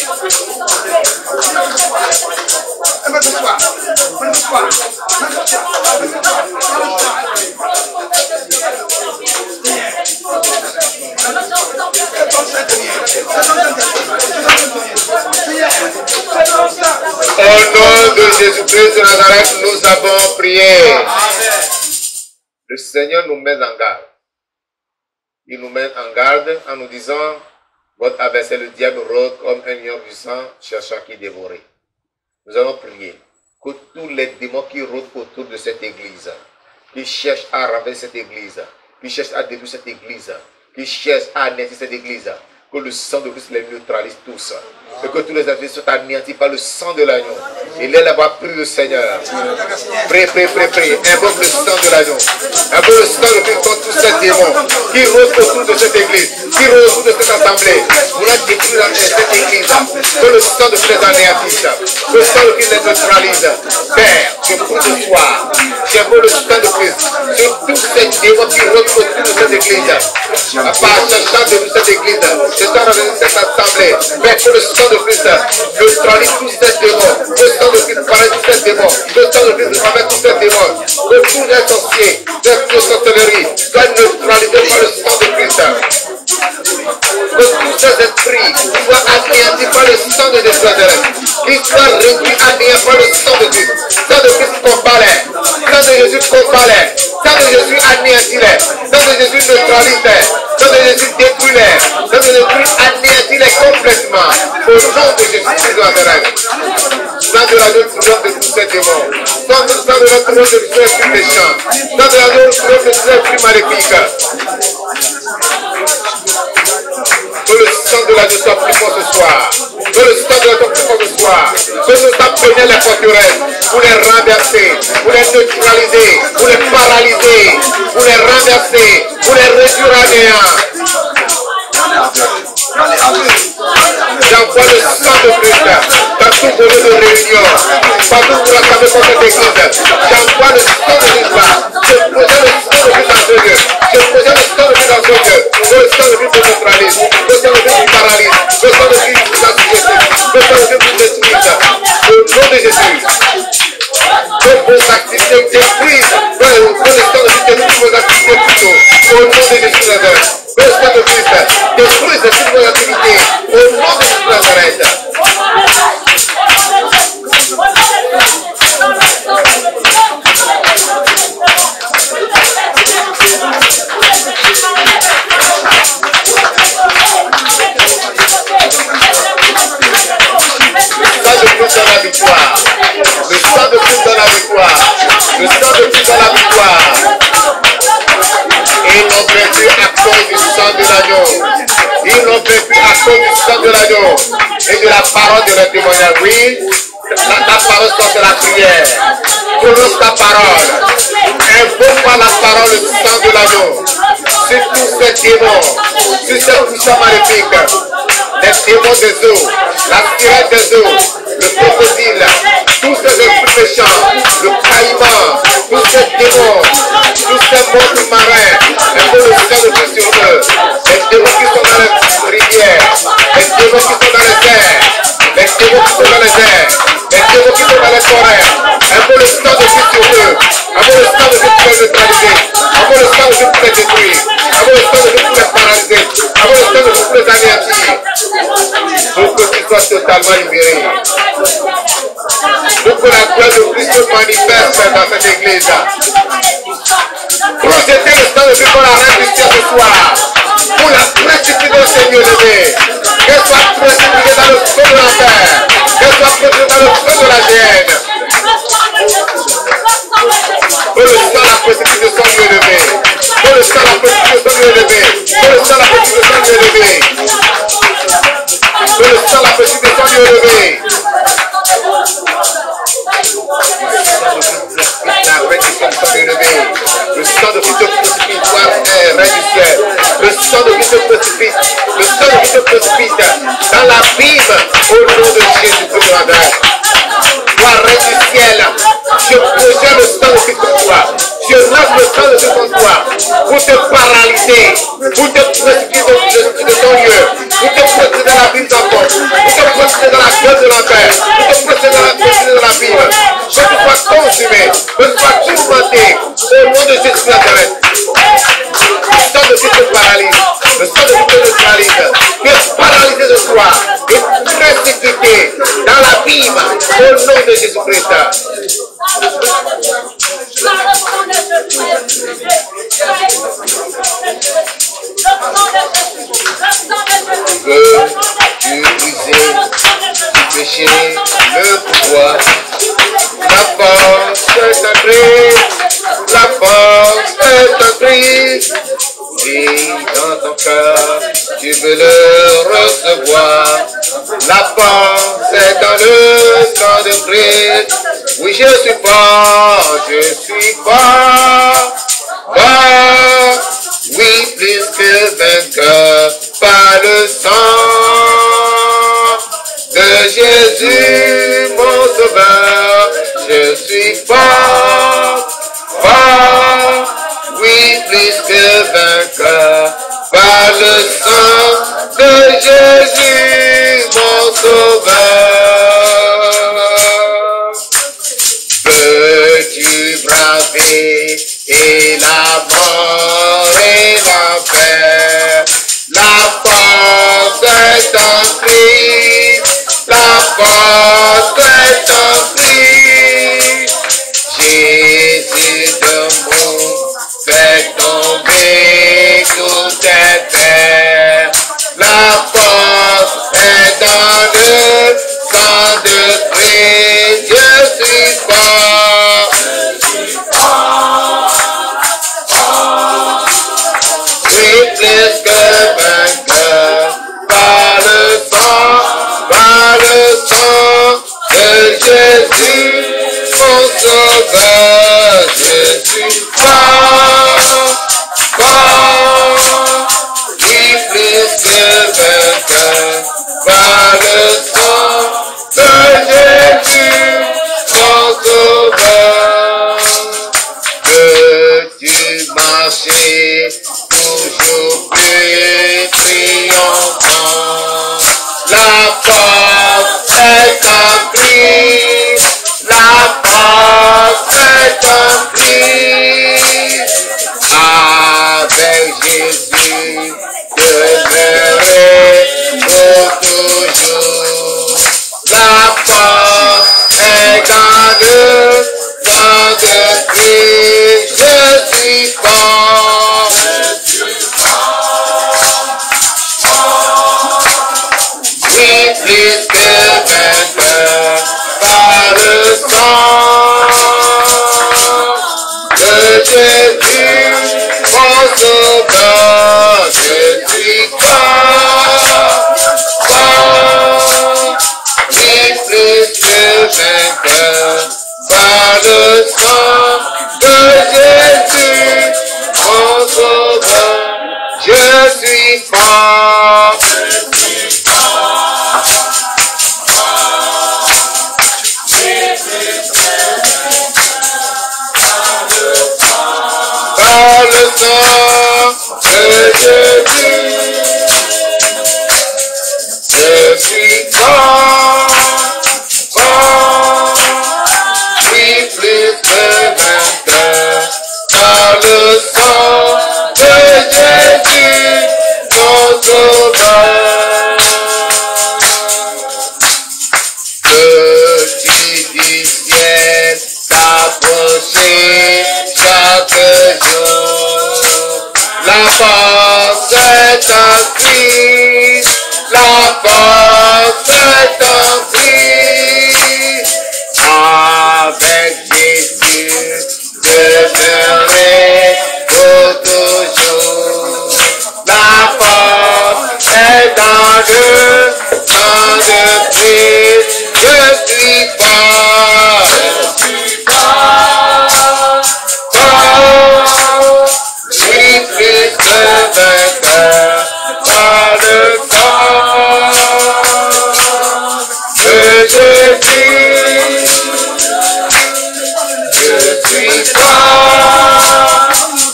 Au nom de Jésus-Christ de Nazareth, nous avons prié. Le Seigneur nous met en garde. Il nous met en garde en nous disant, votre adversaire, le diable, rôde comme un lion puissant, cherchant qui dévorer. Nous allons prier que tous les démons qui rôdent autour de cette église, qui cherchent à renverser cette église, qui cherchent à détruire cette église, qui cherchent à anéantir cette église, que le sang de Christ les neutralise tous. Et que tous les adversaires soient anéantis par le sang de l'agneau. Et là, d'avoir pris le Seigneur. Prie. Invoque le sang de l'agneau. Invoque le sang de Christ contre tous ces démons qui rôdent autour de cette église, qui rôdent autour de cette assemblée. Pour la détruire cette église. Que le sang de Christ les anéantisse. Que le sang de Christ les neutralise. Père, je prie de toi. J'invoque le église, par chacun de cette église, chacun de cette assemblée. Mais que le sang de Christ neutralise tous ces démons. Le sang de Christ paraît tous ces démons. Le sang de Christ paraît tous ces démons. Que tous les sorciers, les sorcelleries soient neutralisés par le sang de Christ. Que tous ces esprits soient anéantis par le sang de Jésus. Qu'ils soient réduits à néant par le sang de Christ. Sang de Christ combat-les. Sang de Jésus combat-les. Sang de Jésus anéantit-les. Sang de Jésus neutralise-les. Sang de Jésus détruit-les. Sang de Jésus anéantit-les complètement. Au nom de Jésus de Nazareth. Sang de l'agneau triomphe de tous ces démons. Sang de l'agneau triomphe de tous ces esprits méchants. Sang de l'agneau triomphe de tous ces esprits maléfiques. Que le sang de l'agneau soit plus fort ce soir. Que le sang de l'agneau soit plus fort ce soir. Que nous appelions les forteresses pour les renverser, pour les neutraliser, pour les paralyser, pour les renverser, pour les réduire à néant. J'envoie le sang de Christ dans tout lieu de réunion, partout pour rassembler contre cette église. J'envoie le sang de Christ. Je posais le sang de Christ dans ce lieu. Je posais le sang de Christ dans ce lieu. Le sang de Christ nous neutralise. Le sang de Christ nous paralyse. Le sang de Christ nous assujettit. Le sang de Christ nous détruit. Au nom de Jésus. Que vos activités détruisent. Que le sang de Christ détruise vos activités plutôt. Au nom de Jésus de Nazareth. Que le sang de Christ détruise toutes vos activités. Au nom de Jésus de Nazareth. Dans la victoire. Le sang de Christ dans la victoire. Le sang de Christ dans la victoire. Ils l'ont vaincu à cause du sang de l'agneau. Ils l'ont vaincu à cause du sang de l'agneau et de la parole de leur témoignage. Oui, la parole sort de la prière. Prononce ta parole. Invoque par la parole le sang de l'agneau. Sur tous ces démons, sur ces puissants maléfiques, les démons des eaux, la sirène des eaux, le crocodile, tous ces esprits méchants, le caïman, tous ces démons, tous ces monstres marins, un peu le sang de Dieu sur eux, les démons qui sont dans les rivières, les démons qui sont dans les airs, les démons qui sont dans les airs, les démons qui sont dans les forêts, un peu le sang de Dieu sur eux, un peu le sang de Dieu pour les neutraliser, un peu le sang de Dieu pour les détruire, un peu le sang de Dieu pour les paralyser, un peu le sang de Dieu pour les anéantir, pour que tu sois totalement libéré. Pour que la gloire de Christ se manifeste dans cette église. Projetez le sang de Christ pour la reine du ciel ce soir. Pour la précipiter au Seigneur levé. Qu'elle soit précipitée dans le feu de l'enfer. Qu'elle soit précipitée dans le feu de la gêne. Que le sang la précipite de son lieu levé. Que le sang la précipite de son lieu levé. Que le sang la précipite de son lieu levé. Que le sang la précipite de son lieu levé. Le sang de Christ se précipite, reine du ciel. Le sang de Christ se précipite. Le sang de Christ se précipite dans l'abîme au nom de Jésus de Nazareth. Toi, reine du ciel, je projette le sang de Christ en toi. Je lance le sang de Christ en toi pour te paralyser, pour te précipiter de ton lieu, pour te précipiter dans l'abîme d'enfant, pour te précipiter dans la gueule de l'enfer, pour te précipiter dans l'abîme. Que tu sois consumé, que tu sois tourmenté au nom de Jésus de Nazareth. Le sang de Christ te paralyse, le sang de Christ te neutralise, tu es paralysé de toi, tu es précipité dans l'abîme au nom de Jésus-Christ. Que tu brises du péché, le pouvoir, la force est en Christ, la force est en Christ. Si dans ton cœur tu veux le recevoir, la force est dans le sang de Christ. Oui, je suis fort, fort, oui, plus que vainqueur par le sang de Jésus, mon sauveur. Je suis fort, oui, plus que vainqueur est en Christ, la force est en Christ. Avec Jésus, demeurer pour toujours. La force est dans le sang de Christ. Je suis fort. Oui, plus que vainqueur par le sang de Jésus, mon sauveur. Je suis fort, fort. Oui, plus que vainqueur par le sang de Jésus, mon sauveur. Je suis fort. Par le sang de Jésus, je suis fort, fort, oui, plus que vainqueur. Par le sang de Jésus, mon sauveur. Petit du ciel s'approcher chaque jour. La force est en Christ, la force est en Christ. Avec Jésus, demeurer pour toujours. La force est dans le sang de Christ. Je suis fort, fort, oui, plus que vainqueur par le sang de Jésus. Je suis fort,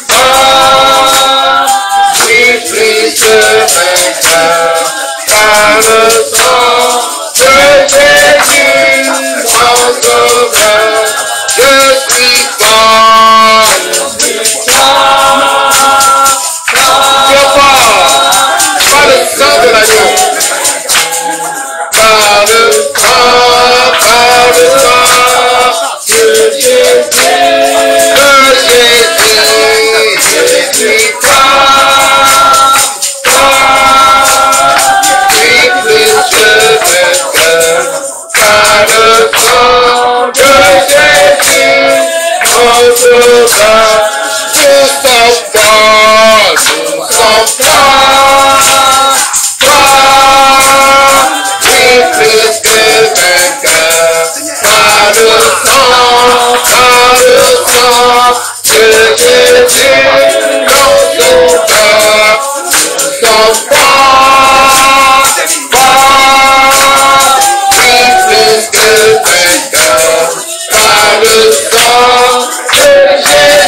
fort, oui, plus que vainqueur par le sang de Jésus, mon sauveur. Je suis fort, par le sang de l'agneau, par le sang de Jésus, je suis fort, oui, plus que vainqueur, par le sang de Jésus, mon sauveur. Nous sommes forts, nous sommes forts, forts, oui, plus que vainqueur, par le sang de Jésus, mon sauveur. Nous sommes forts, forts, oui, plus que vainqueur, par le sang de Jésus,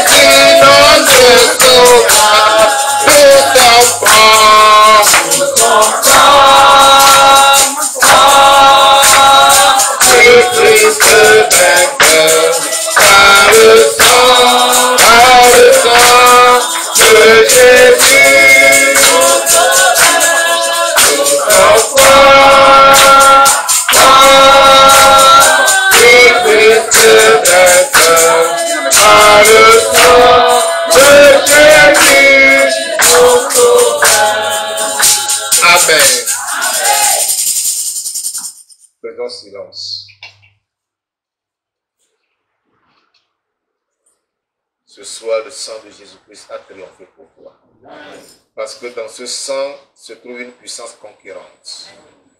notre sauveur. Nous sommes forts, oui, plus que vainqueur, par le sang de Jésus. Nous sommes forts, oui, plus que vainqueur, par le sang de Jésus, mon sauveur. Amen. Faisons silence. Ce soir, le sang de Jésus-Christ a triomphé pour toi. Parce que dans ce sang se trouve une puissance conquérante.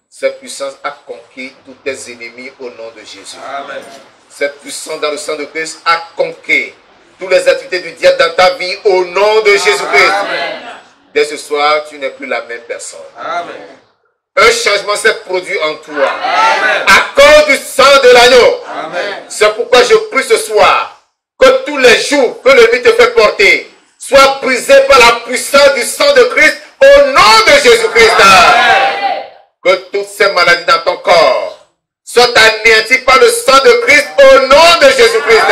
Cette puissance a conquis tous tes ennemis au nom de Jésus. Amen. Cette puissance dans le sang de Christ a conquis toutes les activités du diable dans ta vie au nom de Jésus-Christ. Dès ce soir, tu n'es plus la même personne. Amen. Un changement s'est produit en toi. Amen. À cause du sang de l'agneau. C'est pourquoi je prie ce soir que tous les jours que le ennemi te fait porter soient brisés par la puissance du sang de Christ au nom de Jésus-Christ. Que toutes ces maladies dans ton corps soit anéantie par le sang de Christ au nom de Jésus-Christ.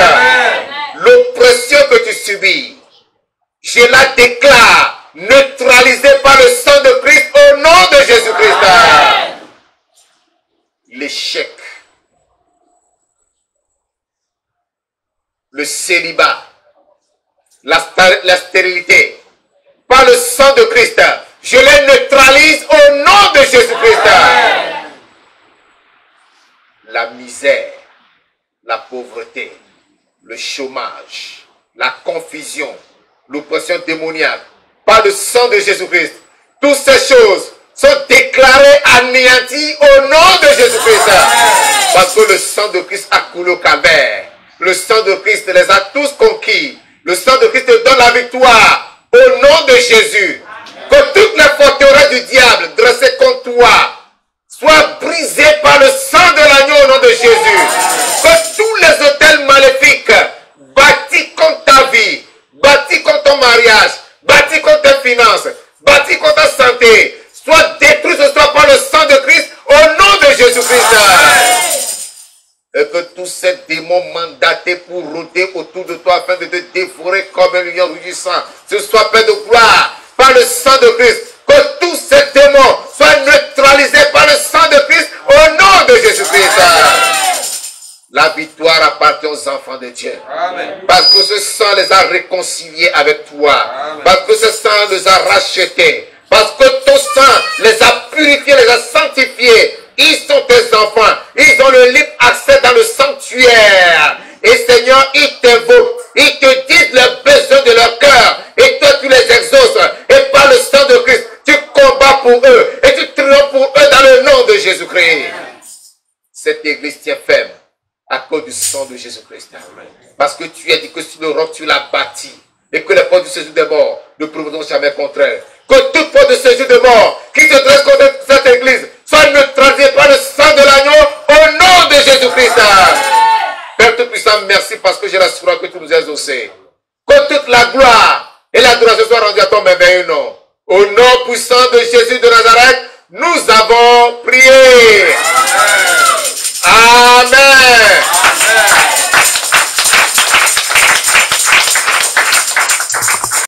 L'oppression que tu subis, je la déclare neutralisée par le sang de Christ au nom de Jésus-Christ. L'échec, le célibat, la stérilité, par le sang de Christ, je les neutralise au nom de Jésus-Christ. La misère, la pauvreté, le chômage, la confusion, l'oppression démoniaque, par le sang de Jésus-Christ, toutes ces choses sont déclarées anéanties au nom de Jésus-Christ. Parce que le sang de Christ a coulé au calvaire. Le sang de Christ les a tous conquis. Le sang de Christ te donne la victoire au nom de Jésus. Que toutes les forteresses du diable dressées contre toi soient brisées par le sang de l'agneau au nom de Jésus. Que tous les hôtels maléfiques bâtis contre ta vie, bâtis contre ton mariage, bâtis contre tes finances, bâtis contre ta santé, soient détruits ce soir par le sang de Christ au nom de Jésus-Christ. Et que tous ces démons mandatés pour rôder autour de toi afin de te dévorer comme un lion rugissant, ce soit plein de gloire par le sang de Christ. Que tous ces démons soient neutralisés par le sang de Christ au nom de Jésus-Christ. La victoire appartient aux enfants de Dieu. Amen. Parce que ce sang les a réconciliés avec toi. Amen. Parce que ce sang les a rachetés. Parce que ton sang les a purifiés, les a sanctifiés. Ils sont tes enfants. Ils ont le libre accès dans le sanctuaire. Et Seigneur, ils t'invoquent. Ils te disent les besoins de leur cœur. Et toi, tu les exauces. Et par le sang de Christ, tu combats pour eux. Et tu triomphes pour eux dans le nom de Jésus-Christ. Cette église tient ferme à cause du sang de Jésus-Christ. Parce que tu as dit que sur le roc, tu l'as bâti. Et que les portes du séjour des morts ne prévaudront jamais contre elle. Que toute porte de séjour des morts qui se dresse contre cette église soit neutralisée par le sang de l'agneau au nom de Jésus-Christ. Père Tout-Puissant, merci parce que j'ai l'assurance que tu nous as exaucés. Que toute la gloire et l'adoration soient rendues à ton merveilleux nom. Au nom puissant de Jésus de Nazareth, nous avons prié.